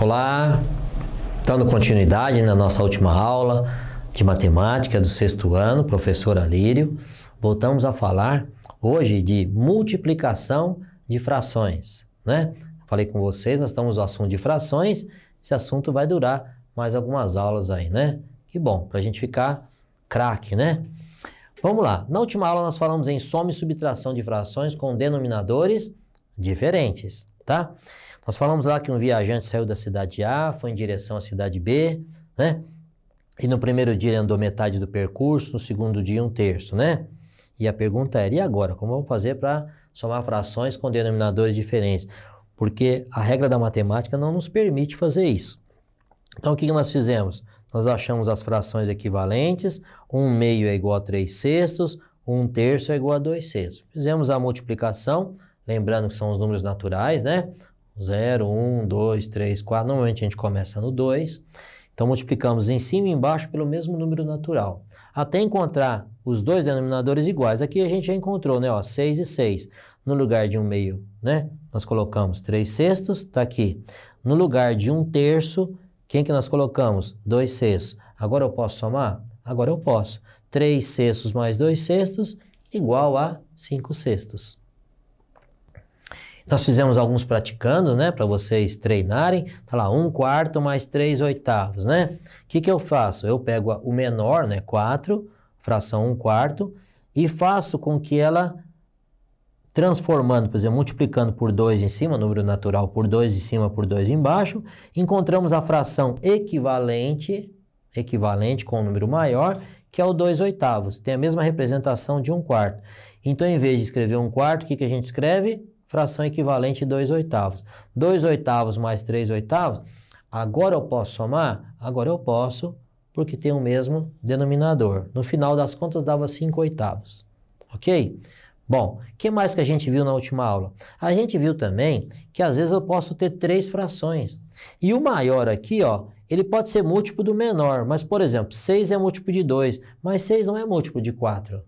Olá, dando continuidade na nossa última aula de matemática do sexto ano, professor Alírio, voltamos a falar hoje de multiplicação de frações, né? Falei com vocês, nós estamos no assunto de frações, esse assunto vai durar mais algumas aulas aí, né? Que bom, para a gente ficar craque, né? Vamos lá, na última aula nós falamos em soma e subtração de frações com denominadores diferentes, tá? Nós falamos lá que um viajante saiu da cidade A, foi em direção à cidade B, né? E no primeiro dia ele andou metade do percurso, no segundo dia um terço, né? E a pergunta era, e agora? Como vamos fazer para somar frações com denominadores diferentes? Porque a regra da matemática não nos permite fazer isso. Então o que nós fizemos? Nós achamos as frações equivalentes, 1/2 é igual a 3/6, 1/3 é igual a 2/6. Fizemos a multiplicação, lembrando que são os números naturais, né? 0, 1, 2, 3, 4, normalmente a gente começa no 2. Então multiplicamos em cima e embaixo pelo mesmo número natural, até encontrar os dois denominadores iguais. Aqui a gente já encontrou, né? Ó, 6 e 6. No lugar de 1/2, né? Nós colocamos 3/6, está aqui. No lugar de 1/3, quem que nós colocamos? 2/6. Agora eu posso somar? Agora eu posso. 3/6 mais 2/6 igual a 5/6. Nós fizemos alguns praticandos, né, para vocês treinarem. Tá lá, 1/4 mais 3/8, né? O que eu faço? Eu pego o menor, né, 4, fração 1/4, e faço com que ela, transformando, por exemplo, multiplicando por 2 em cima, número natural por 2 em cima, por 2 embaixo, encontramos a fração equivalente com o número maior, que é o 2/8. Tem a mesma representação de 1/4. Então, em vez de escrever 1/4, o que a gente escreve? Fração equivalente 2/8. 2/8 mais 3/8. Agora eu posso somar? Agora eu posso, porque tem o mesmo denominador. No final das contas, dava 5/8. Ok? Bom, o que mais que a gente viu na última aula? A gente viu também que às vezes eu posso ter 3 frações. E o maior aqui, ó, ele pode ser múltiplo do menor. Mas, por exemplo, 6 é múltiplo de 2, mas 6 não é múltiplo de 4.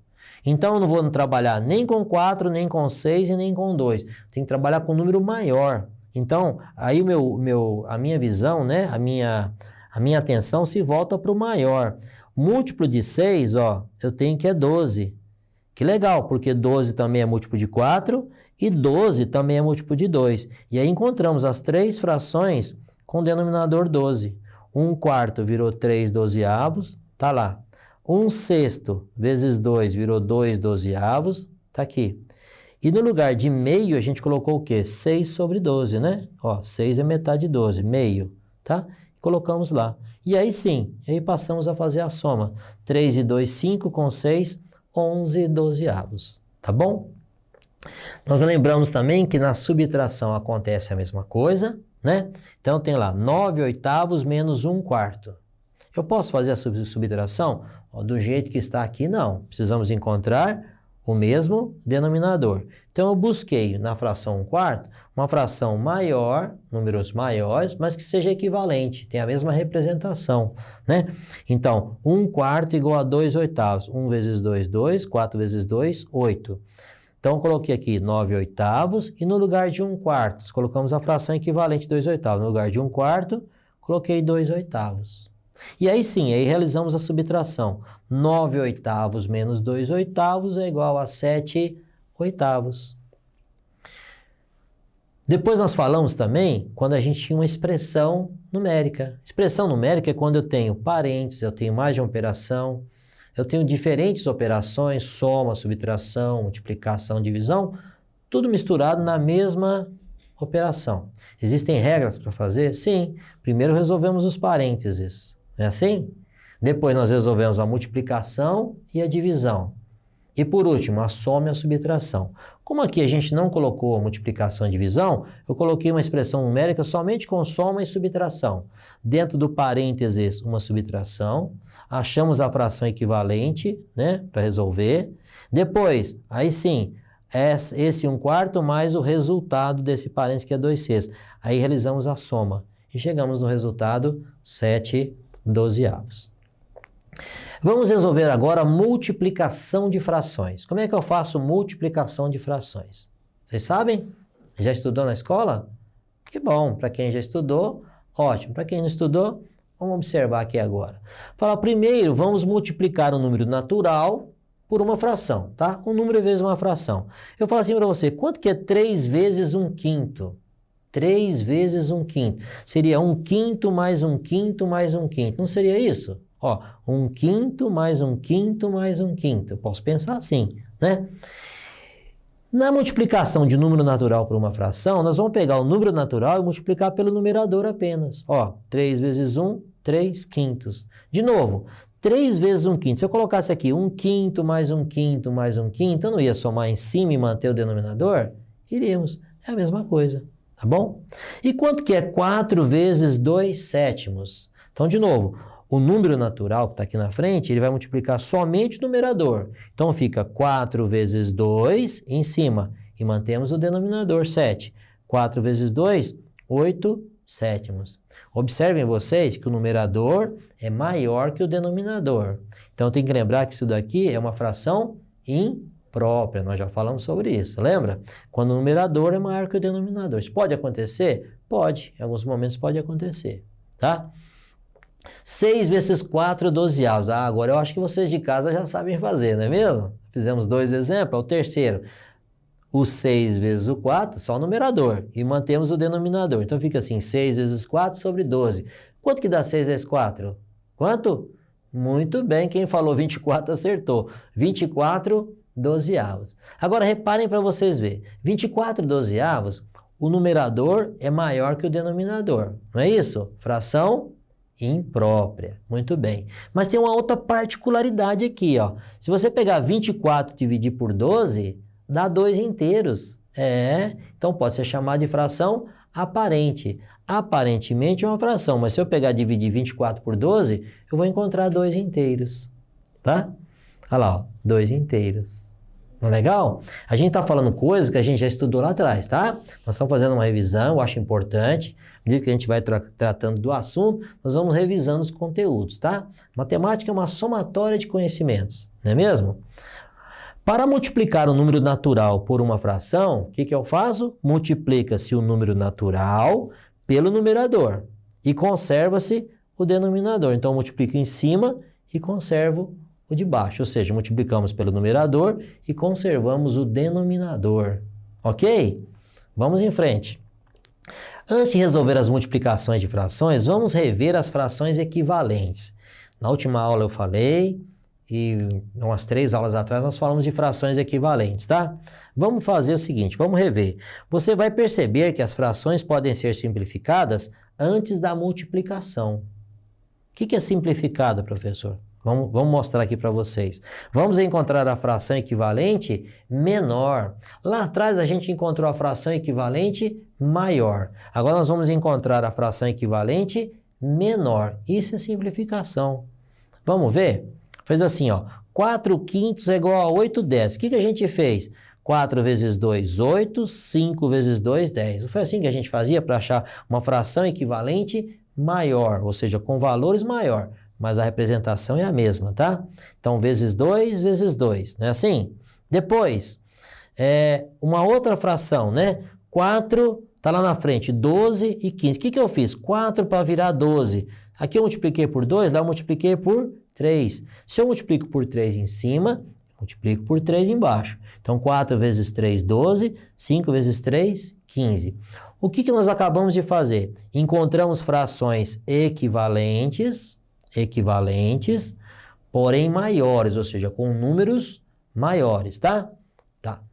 Então, eu não vou trabalhar nem com 4, nem com 6 e nem com 2. Tem que trabalhar com um número maior. Então, aí a minha visão, né, a minha atenção se volta para o maior. Múltiplo de 6, ó, eu tenho que é 12. Que legal, porque 12 também é múltiplo de 4 e 12 também é múltiplo de 2. E aí encontramos as 3 frações com o denominador 12. 1/4 virou 3/12, tá lá. 1/6 vezes 2 virou 2/12, tá aqui. E no lugar de meio a gente colocou o quê? 6/12, né? Ó, 6 é metade de 12, meio, tá? Colocamos lá. E aí sim, aí passamos a fazer a soma. 3 e 2, 5 com 6, 11/12, tá bom? Nós lembramos também que na subtração acontece a mesma coisa, né? Então tem lá 9/8 menos 1/4. Eu posso fazer a subtração? Ó, do jeito que está aqui, não. Precisamos encontrar o mesmo denominador. Então eu busquei na fração 1/4 uma fração maior, números maiores, mas que seja equivalente, tem a mesma representação, né? Então, 1/4 igual a 2/8. 1 vezes 2, 2. 4 vezes 2, 8. Então, eu coloquei aqui 9/8 e no lugar de 1/4, nós colocamos a fração equivalente 2/8. No lugar de 1/4, coloquei 2/8. E aí sim, aí realizamos a subtração. 9/8 menos 2/8 é igual a 7/8. Depois nós falamos também quando a gente tinha uma expressão numérica. Expressão numérica é quando eu tenho parênteses, eu tenho mais de uma operação, eu tenho diferentes operações, soma, subtração, multiplicação, divisão, tudo misturado na mesma operação. Existem regras para fazer? Sim. Primeiro resolvemos os parênteses. Não é assim? Depois nós resolvemos a multiplicação e a divisão. E por último, a soma e a subtração. Como aqui a gente não colocou a multiplicação e divisão, eu coloquei uma expressão numérica somente com soma e subtração. Dentro do parênteses, uma subtração. Achamos a fração equivalente, né, para resolver. Depois, aí sim, esse 1/4 mais o resultado desse parênteses que é 2/6. Aí realizamos a soma. E chegamos no resultado 7/12. Vamos resolver agora a multiplicação de frações. Como é que eu faço multiplicação de frações? Vocês sabem? Já estudou na escola? Que bom, para quem já estudou, Ótimo. Para quem não estudou, vamos observar aqui agora. Fala, primeiro, vamos multiplicar o número natural por uma fração, tá? Um número vezes uma fração. Eu falo assim para você, quanto que é 3 vezes 1/5? 3 vezes 1/5. Seria 1/5 mais 1/5 mais 1/5. Não seria isso? Ó, 1/5 mais 1/5 mais 1/5. Eu posso pensar assim, né? Na multiplicação de número natural por uma fração, nós vamos pegar o número natural e multiplicar pelo numerador apenas. Ó, 3 vezes 1, 3/5. De novo, 3 vezes 1/5. Se eu colocasse aqui 1/5 mais 1/5 mais 1/5, eu não ia somar em cima e manter o denominador? Iríamos. É a mesma coisa, tá bom? E quanto que é 4 vezes 2/7? Então, de novo, o número natural que está aqui na frente, ele vai multiplicar somente o numerador. Então, fica 4 vezes 2 em cima. E mantemos o denominador, 7. 4 vezes 2, 8/7. Observem vocês que o numerador é maior que o denominador. Então, tem que lembrar que isso daqui é uma fração imprópria. Nós já falamos sobre isso, lembra? Quando o numerador é maior que o denominador. Isso pode acontecer? Pode. Em alguns momentos pode acontecer, tá? 6 vezes 4, 12avos. Ah, agora eu acho que vocês de casa já sabem fazer, não é mesmo? Fizemos 2 exemplos. O terceiro, o 6 vezes o 4, só o numerador. E mantemos o denominador. Então fica assim, 6 vezes 4 sobre 12. Quanto que dá 6 vezes 4? Quanto? Muito bem, quem falou 24 acertou. 24 dozeavos. Agora reparem para vocês verem. 24 dozeavos, o numerador é maior que o denominador. Não é isso? Fração imprópria. Muito bem. Mas tem uma outra particularidade aqui, ó. Se você pegar 24 e dividir por 12, dá 2 inteiros. Então pode ser chamado de fração aparente. Aparentemente é uma fração, mas se eu pegar e dividir 24 por 12, eu vou encontrar 2 inteiros, tá? Olha lá, ó, 2 inteiros. Não é legal? A gente está falando coisas que a gente já estudou lá atrás, tá? Nós estamos fazendo uma revisão, eu acho importante. À medida que a gente vai tratando do assunto, nós vamos revisando os conteúdos, tá? Matemática é uma somatória de conhecimentos, não é mesmo? Para multiplicar o número natural por uma fração, o que eu faço? Multiplica-se o número natural pelo numerador e conserva-se o denominador. Então, eu multiplico em cima e conservo o de baixo, ou seja, multiplicamos pelo numerador e conservamos o denominador, ok? Vamos em frente. Antes de resolver as multiplicações de frações, vamos rever as frações equivalentes. Na última aula eu falei, e umas 3 aulas atrás nós falamos de frações equivalentes, tá? Vamos fazer o seguinte, vamos rever. Você vai perceber que as frações podem ser simplificadas antes da multiplicação. O que é simplificada, professor? Vamos mostrar aqui para vocês. Vamos encontrar a fração equivalente menor. Lá atrás a gente encontrou a fração equivalente maior. Agora nós vamos encontrar a fração equivalente menor. Isso é simplificação. Vamos ver? Fez assim, ó. 4/5 é igual a 8/10. O que a gente fez? 4 vezes 2, 8. 5 vezes 2, 10. Não foi assim que a gente fazia para achar uma fração equivalente maior, ou seja, com valores maior. Mas a representação é a mesma, tá? Então, vezes 2, não é assim? Depois, uma outra fração, né? 4, tá lá na frente, 12 e 15. O que eu fiz? 4 para virar 12. Aqui eu multipliquei por 2, lá eu multipliquei por 3. Se eu multiplico por 3 em cima, multiplico por 3 embaixo. Então, 4 vezes 3, 12. 5 vezes 3, 15. O que nós acabamos de fazer? Encontramos frações equivalentes, porém maiores, ou seja, com números maiores, tá? Tá.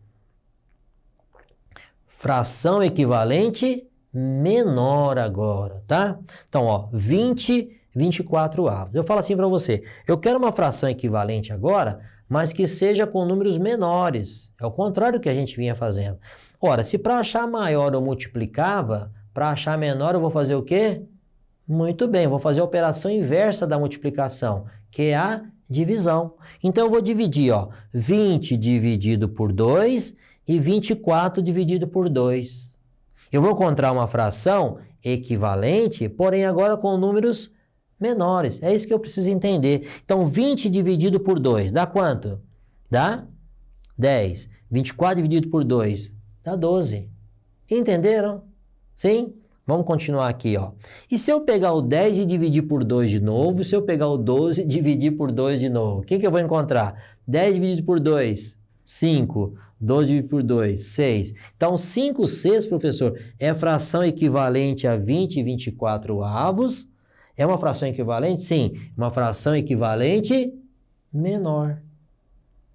Fração equivalente menor agora, tá? Então, ó, 20, 24avos. Eu falo assim para você, eu quero uma fração equivalente agora, mas que seja com números menores. É o contrário do que a gente vinha fazendo. Ora, se para achar maior eu multiplicava, para achar menor eu vou fazer o quê? Muito bem, vou fazer a operação inversa da multiplicação, que é a divisão. Então, eu vou dividir, ó, 20 dividido por 2 e 24 dividido por 2. Eu vou encontrar uma fração equivalente, porém agora com números menores. É isso que eu preciso entender. Então, 20 dividido por 2 dá quanto? Dá 10. 24 dividido por 2 dá 12. Entenderam? Sim? Vamos continuar aqui, ó. E se eu pegar o 10 e dividir por 2 de novo, e se eu pegar o 12 e dividir por 2 de novo, o que que eu vou encontrar? 10 dividido por 2, 5. 12 dividido por 2, 6. Então, 5/6, professor, é fração equivalente a 20/24. É uma fração equivalente? Sim, uma fração equivalente menor.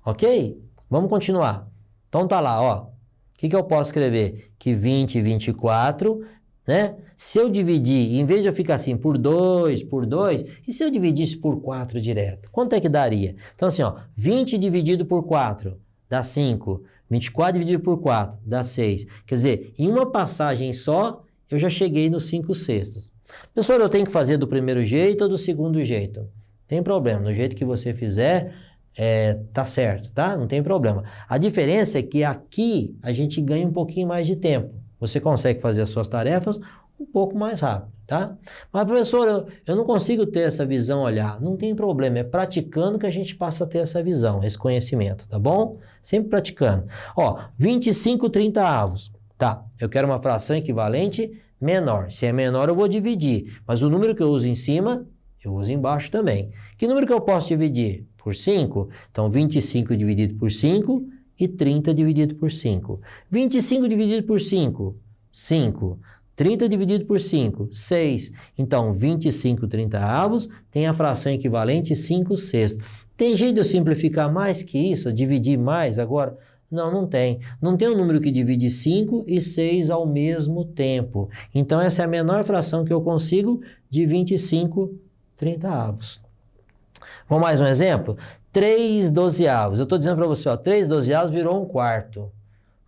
Ok? Vamos continuar. Então, tá lá, ó. O que que eu posso escrever? Que 20/24... né? Se eu dividir, em vez de eu ficar assim, por 2, e se eu dividisse por 4 direto? Quanto é que daria? Então assim, ó, 20 dividido por 4 dá 5, 24 dividido por 4 dá 6. Quer dizer, em uma passagem só, eu já cheguei nos 5/6. Professor, eu tenho que fazer do primeiro jeito ou do segundo jeito? Tem problema, do jeito que você fizer, tá certo, tá? Não tem problema. A diferença é que aqui a gente ganha um pouquinho mais de tempo. Você consegue fazer as suas tarefas um pouco mais rápido, tá? Mas, professor, eu não consigo ter essa visão, olhar. Não tem problema, é praticando que a gente passa a ter essa visão, esse conhecimento, tá bom? Sempre praticando. Ó, 25/30. Tá, eu quero uma fração equivalente menor. Se é menor, eu vou dividir. Mas o número que eu uso em cima, eu uso embaixo também. Que número que eu posso dividir? Por 5. Então, 25 dividido por 5... e 30 dividido por 5. 25 dividido por 5, 5. 30 dividido por 5, 6. Então, 25/30 tem a fração equivalente 5/6. Tem jeito de eu simplificar mais que isso? Dividir mais agora? Não, não tem. Não tem um número que divide 5 e 6 ao mesmo tempo. Então, essa é a menor fração que eu consigo de 25/30. Vamos mais um exemplo? 3/12. Eu estou dizendo para você, ó, 3/12 virou 1/4.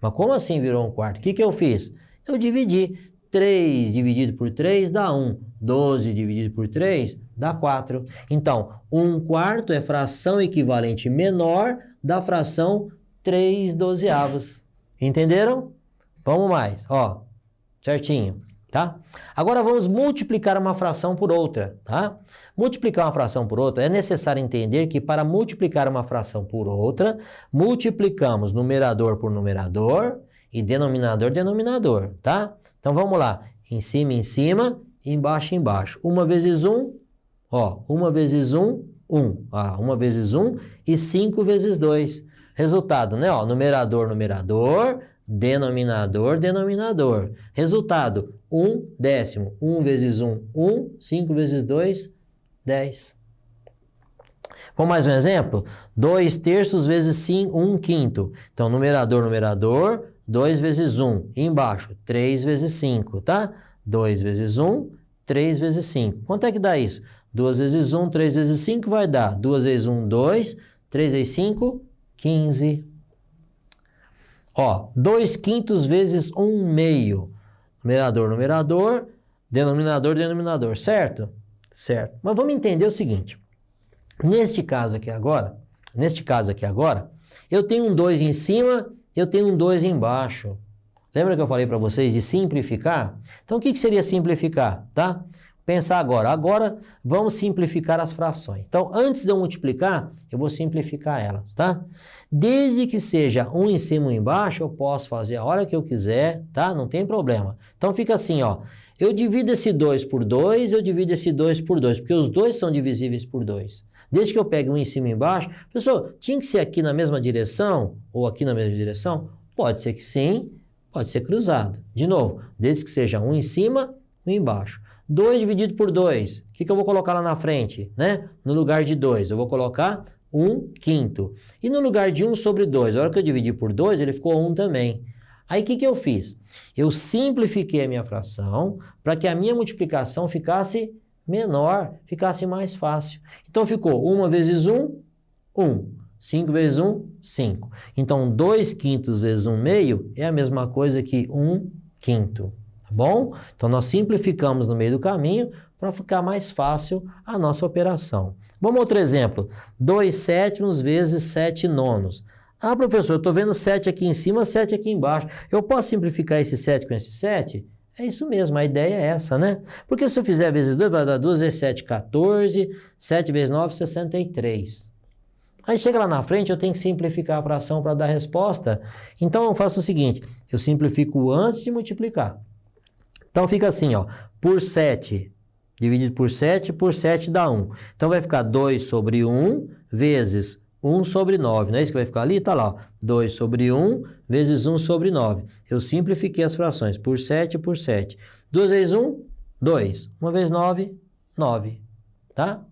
Mas como assim virou 1/4? O que que eu fiz? Eu dividi. 3 dividido por 3 dá 1. 12 dividido por 3 dá 4. Então, 1/4 é fração equivalente menor da fração 3/12. Entenderam? Vamos mais, ó, certinho. Tá? Agora vamos multiplicar uma fração por outra, tá? Multiplicar uma fração por outra, é necessário entender que para multiplicar uma fração por outra, multiplicamos numerador por numerador e denominador, denominador, tá? Então vamos lá, em cima, embaixo, embaixo. 1 vezes 1, ó, 1 vezes 1, 1. 1 vezes 1 e 5 vezes 2. Resultado, né? Ó, numerador, numerador, denominador, denominador. Resultado, 1/10. 1 vezes 1, 1. 5 vezes 2, 10. Vamos mais um exemplo? 2/3 vezes 1/5. Então, numerador, numerador, 2 vezes 1. E embaixo, 3 vezes 5, tá? 2 vezes 1, 3 vezes 5. Quanto é que dá isso? 2 vezes 1, 3 vezes 5 vai dar 2 vezes 1, 2. 3 vezes 5, 15. Ó, 2/5 vezes 1/2. Numerador, numerador, denominador, denominador, certo? Certo. Mas vamos entender o seguinte. Neste caso aqui agora, eu tenho um 2 em cima, eu tenho um 2 embaixo. Lembra que eu falei para vocês de simplificar? Então, o que seria simplificar, tá? Pensar agora. Agora, vamos simplificar as frações. Então, antes de eu multiplicar, eu vou simplificar elas, tá? Desde que seja um em cima e um embaixo, eu posso fazer a hora que eu quiser, tá? Não tem problema. Então, fica assim, ó. Eu divido esse 2 por 2, eu divido esse 2 por 2, porque os dois são divisíveis por 2. Desde que eu pegue um em cima e embaixo, pessoal, tinha que ser aqui na mesma direção ou aqui na mesma direção? Pode ser que sim, pode ser cruzado. De novo, desde que seja um em cima e um embaixo. 2 dividido por 2, o que eu vou colocar lá na frente, né? No lugar de 2, eu vou colocar 1/5. E no lugar de 1 sobre 2, a hora que eu dividi por 2, ele ficou 1 também. Aí, o que eu fiz? Eu simplifiquei a minha fração para que a minha multiplicação ficasse menor, ficasse mais fácil. Então, ficou 1 vezes 1, 1. 5 vezes 1, 5. Então, 2/5 vezes 1/2 é a mesma coisa que 1/5. Tá bom? Então, nós simplificamos no meio do caminho para ficar mais fácil a nossa operação. Vamos a outro exemplo. 2/7 vezes 7/9. Ah, professor, eu estou vendo 7 aqui em cima, 7 aqui embaixo. Eu posso simplificar esse 7 com esse 7? É isso mesmo, a ideia é essa, né? Porque se eu fizer vezes 2, vai dar 2 vezes 7, 14. 7 vezes 9, 63. Aí chega lá na frente, eu tenho que simplificar a fração para dar a resposta. Então, eu faço o seguinte, eu simplifico antes de multiplicar. Então fica assim, ó, por 7 dividido por 7 dá 1. Então vai ficar 2 sobre 1 vezes 1 sobre 9, não é isso que vai ficar ali? Tá lá, ó, 2 sobre 1 vezes 1 sobre 9. Eu simplifiquei as frações, por 7 por 7. 2 vezes 1, 2. 1 vezes 9, 9. Tá?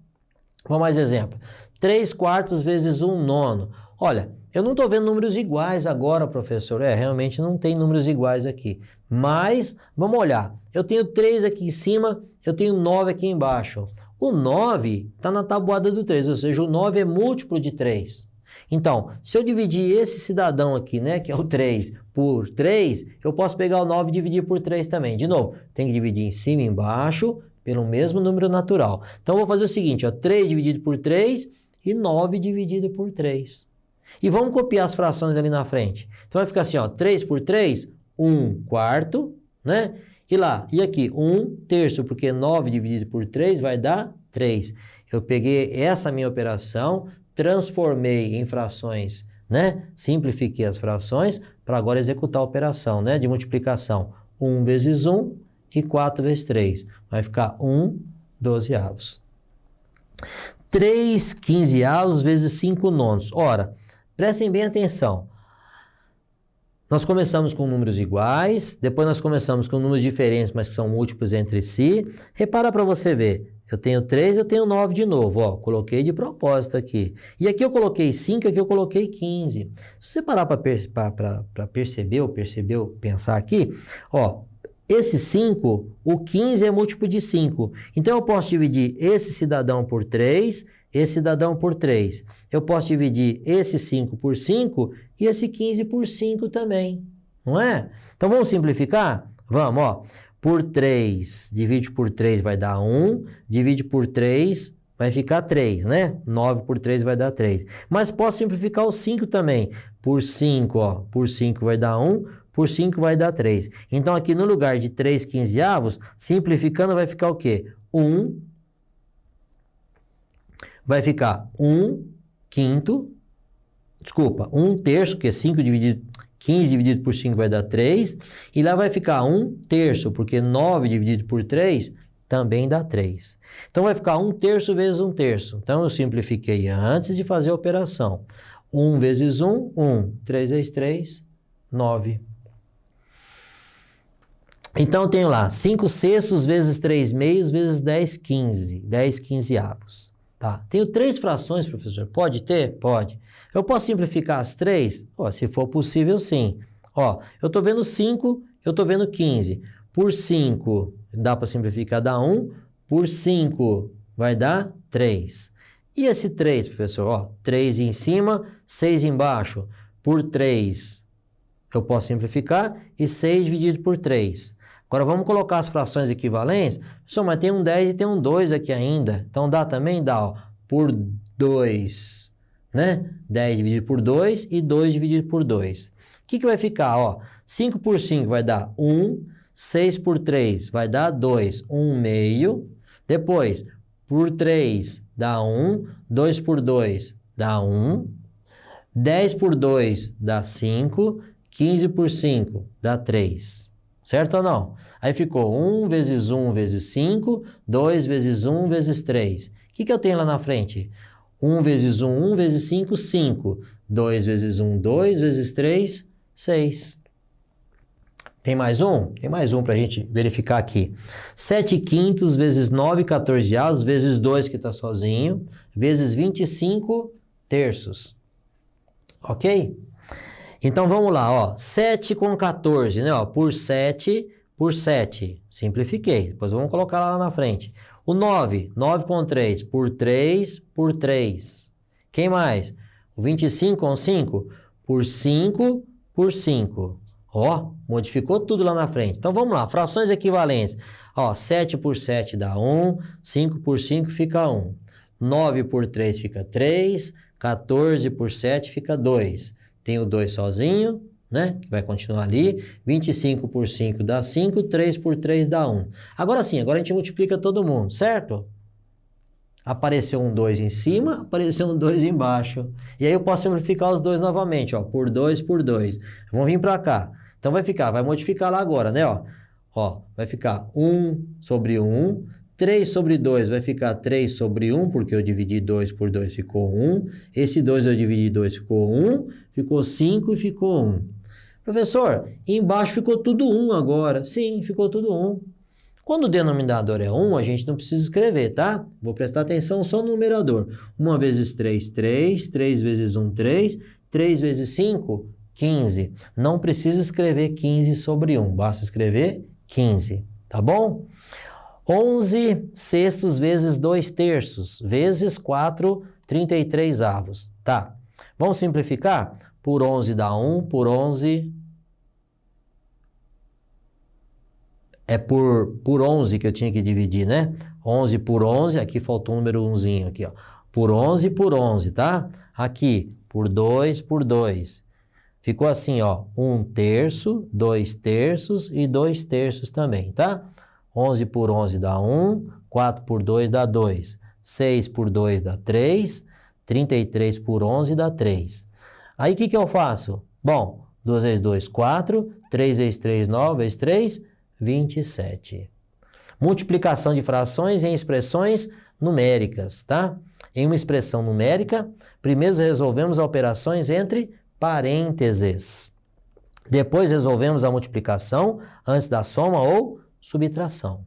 Vamos mais exemplo. 3 quartos vezes 1 nono. Olha, eu não estou vendo números iguais agora, professor. Realmente não tem números iguais aqui. Mas, vamos olhar. Eu tenho 3 aqui em cima, eu tenho 9 aqui embaixo. O 9 está na tabuada do 3, ou seja, o 9 é múltiplo de 3. Então, se eu dividir esse cidadão aqui, né, que é o 3, por 3, eu posso pegar o 9 e dividir por 3 também. De novo, tem que dividir em cima e embaixo pelo mesmo número natural. Então, eu vou fazer o seguinte, ó, 3 dividido por 3 e 9 dividido por 3. E vamos copiar as frações ali na frente. Então, vai ficar assim, ó, 3 por 3, 1 quarto, né? E aqui, 1 terço, porque 9 dividido por 3 vai dar 3. Eu peguei essa minha operação, transformei em frações, né? Simplifiquei as frações para agora executar a operação, né? De multiplicação. 1 vezes 1 e 4 vezes 3. Vai ficar 1 dozeavos. 3 quinzeavos vezes 5 nonos. Ora, prestem bem atenção. Nós começamos com números iguais, depois nós começamos com números diferentes, mas que são múltiplos entre si. Repara para você ver. Eu tenho 3, eu tenho 9 de novo, ó, coloquei de propósito aqui. E aqui eu coloquei 5, aqui eu coloquei 15. Se você parar para perceber, ou pensar aqui, ó, esse 5, o 15 é múltiplo de 5. Então eu posso dividir esse cidadão por 3, esse cidadão por 3. Eu posso dividir esse 5 por 5 e esse 15 por 5 também, não é? Então vamos simplificar? Vamos, ó. Por 3, divide por 3 vai dar 1, divide por 3 vai ficar 3, né? 9 por 3 vai dar 3. Mas posso simplificar o 5 também. Por 5, ó, por 5 vai dar 1, por 5 vai dar 3. Então aqui no lugar de 3 quinzeavos, simplificando vai ficar o quê? 1, vai ficar 1 quinto, desculpa, 1 terço, que é 15 dividido por 5 vai dar 3, e lá vai ficar 1 terço, porque 9 dividido por 3 também dá 3. Então vai ficar 1 terço vezes 1 terço. Então eu simplifiquei antes de fazer a operação. 1 vezes 1, 1. 3 vezes 3, 9. Então eu tenho lá 5 sextos vezes 3 meios vezes 10 15. 10 quinzeavos. Tá. Tenho 3 frações, professor. Pode ter? Pode. Eu posso simplificar as 3? Ó, se for possível, sim. Ó, eu estou vendo 5, eu estou vendo 15. Por 5, dá para simplificar, dá 1. Por 5, vai dar 3. E esse 3, professor? Ó, 3 em cima, 6 embaixo. Por 3, eu posso simplificar. E 6 dividido por 3. Agora, vamos colocar as frações equivalentes. Pessoal, mas tem um 10 e tem um 2 aqui ainda. Então, dá também? Dá, ó, por 2, né? 10 dividido por 2 e 2 dividido por 2. O que vai ficar? Ó, 5 por 5 vai dar 1, 6 por 3 vai dar 2, 1 meio. Depois, por 3 dá 1, 2 por 2 dá 1, 10 por 2 dá 5, 15 por 5 dá 3. Certo ou não? Aí ficou 1 vezes 1 vezes 5, 2 vezes 1 vezes 3. O que eu tenho lá na frente? 1 vezes 1, 1 vezes 5, 5. 2 vezes 1, 2 vezes 3, 6. Tem mais um? Tem mais um para a gente verificar aqui. 7 quintos vezes 9 quatorzeavos vezes 2, que está sozinho, vezes 25 terços. Ok? Então, vamos lá, ó, 7 com 14, né, ó, por 7, simplifiquei, depois vamos colocar lá na frente. O 9 com 3, por 3, por 3. Quem mais? O 25 com 5, por 5, por 5. Ó, modificou tudo lá na frente. Então, vamos lá, frações equivalentes. Ó, 7 por 7 dá 1, 5 por 5 fica 1. 9 por 3 fica 3, 14 por 7 fica 2. Tem o 2 sozinho, né? Que vai continuar ali. 25 por 5 dá 5, 3 por 3 dá 1. Agora sim, agora a gente multiplica todo mundo, certo? Apareceu um 2 em cima, apareceu um 2 embaixo. E aí eu posso simplificar os dois novamente, ó. Por 2 por 2. Vamos vir para cá. Então vai ficar, vai modificar lá agora, né? Ó. Ó, vai ficar 1 sobre 1. 3 sobre 2 vai ficar 3 sobre 1, porque eu dividi 2 por 2, ficou 1. Esse 2 eu dividi 2, ficou 1. Ficou 5 e ficou 1. Professor, embaixo ficou tudo 1 agora. Sim, ficou tudo 1. Quando o denominador é 1, a gente não precisa escrever, tá? Vou prestar atenção só no numerador. 1 vezes 3, 3. 3 vezes 1, 3. 3 vezes 5, 15. Não precisa escrever 15 sobre 1, basta escrever 15, tá bom? 11 sextos vezes 2 terços, vezes 4, 33 avos. Tá. Vamos simplificar? Por 11 dá 1, por 11... É por 11 que eu tinha que dividir, né? 11 por 11, aqui faltou um número 1zinho aqui, ó. Por 11, tá? Aqui, por 2 por 2. Ficou assim, ó, 1 terço, 2 terços e 2 terços também, tá? 11 por 11 dá 1, 4 por 2 dá 2, 6 por 2 dá 3, 33 por 11 dá 3. Aí o que eu faço? Bom, 2 vezes 2, 4, 3 vezes 3, 9 vezes 3, 27. Multiplicação de frações em expressões numéricas, tá? Em uma expressão numérica, primeiro resolvemos as operações entre parênteses. Depois resolvemos a multiplicação antes da soma ou subtração.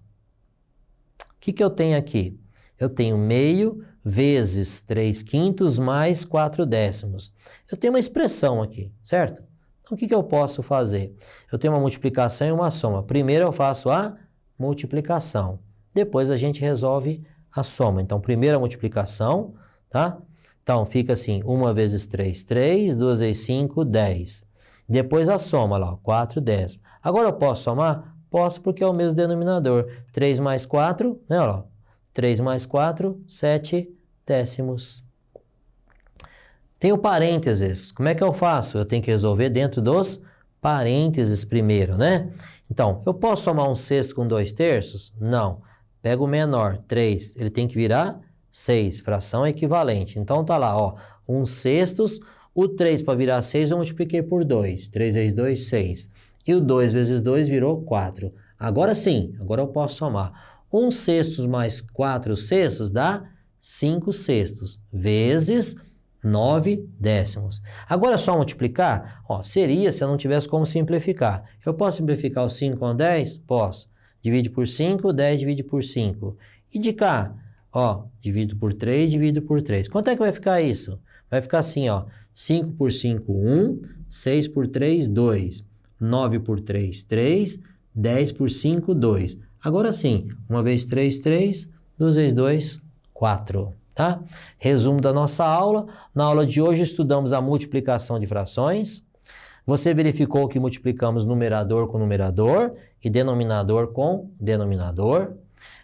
O que eu tenho aqui? Eu tenho meio vezes 3 quintos mais 4 décimos. Eu tenho uma expressão aqui, certo? Então, o que eu posso fazer? Eu tenho uma multiplicação e uma soma. Primeiro eu faço a multiplicação. Depois a gente resolve a soma. Então, primeiro a multiplicação, tá? Então, fica assim, 1 vezes 3, 3, 2 vezes 5, 10. Depois a soma lá, 4 décimos. Agora eu posso somar? Posso, porque é o mesmo denominador. 3 mais 4, né, ó. 3 mais 4, 7 décimos. Tem o parênteses. Como é que eu faço? Eu tenho que resolver dentro dos parênteses primeiro, né? Então, eu posso somar 1 sexto com 2 terços? Não. Pega o menor, 3. Ele tem que virar 6. Fração equivalente. Então, tá lá, ó. 1 sextos. O 3 para virar 6 eu multipliquei por 2. 3 vezes 2, 6. E o 2 vezes 2 virou 4. Agora sim, agora eu posso somar. 1 sextos mais 4 sextos dá 5 sextos, vezes 9 décimos. Agora é só multiplicar? Ó, seria se eu não tivesse como simplificar. Eu posso simplificar o 5 com 10? Posso. Divide por 5, 10 divide por 5. E de cá? Ó, divido por 3, divido por 3. Quanto é que vai ficar isso? Vai ficar assim, ó. 5 por 5, 1. 6 por 3, 2. 9 por 3, 3, 10 por 5, 2. Agora sim, 1 vezes 3, 3, 2 vezes 2, 4, tá? Resumo da nossa aula. Na aula de hoje estudamos a multiplicação de frações. Você verificou que multiplicamos numerador com numerador e denominador com denominador.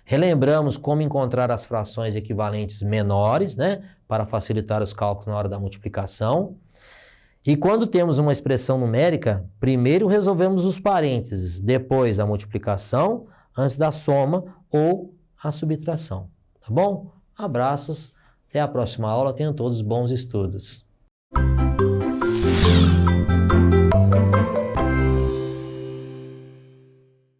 Relembramos como encontrar as frações equivalentes menores, né? Para facilitar os cálculos na hora da multiplicação. E quando temos uma expressão numérica, primeiro resolvemos os parênteses, depois a multiplicação, antes da soma ou a subtração. Tá bom? Abraços, até a próxima aula, tenham todos bons estudos.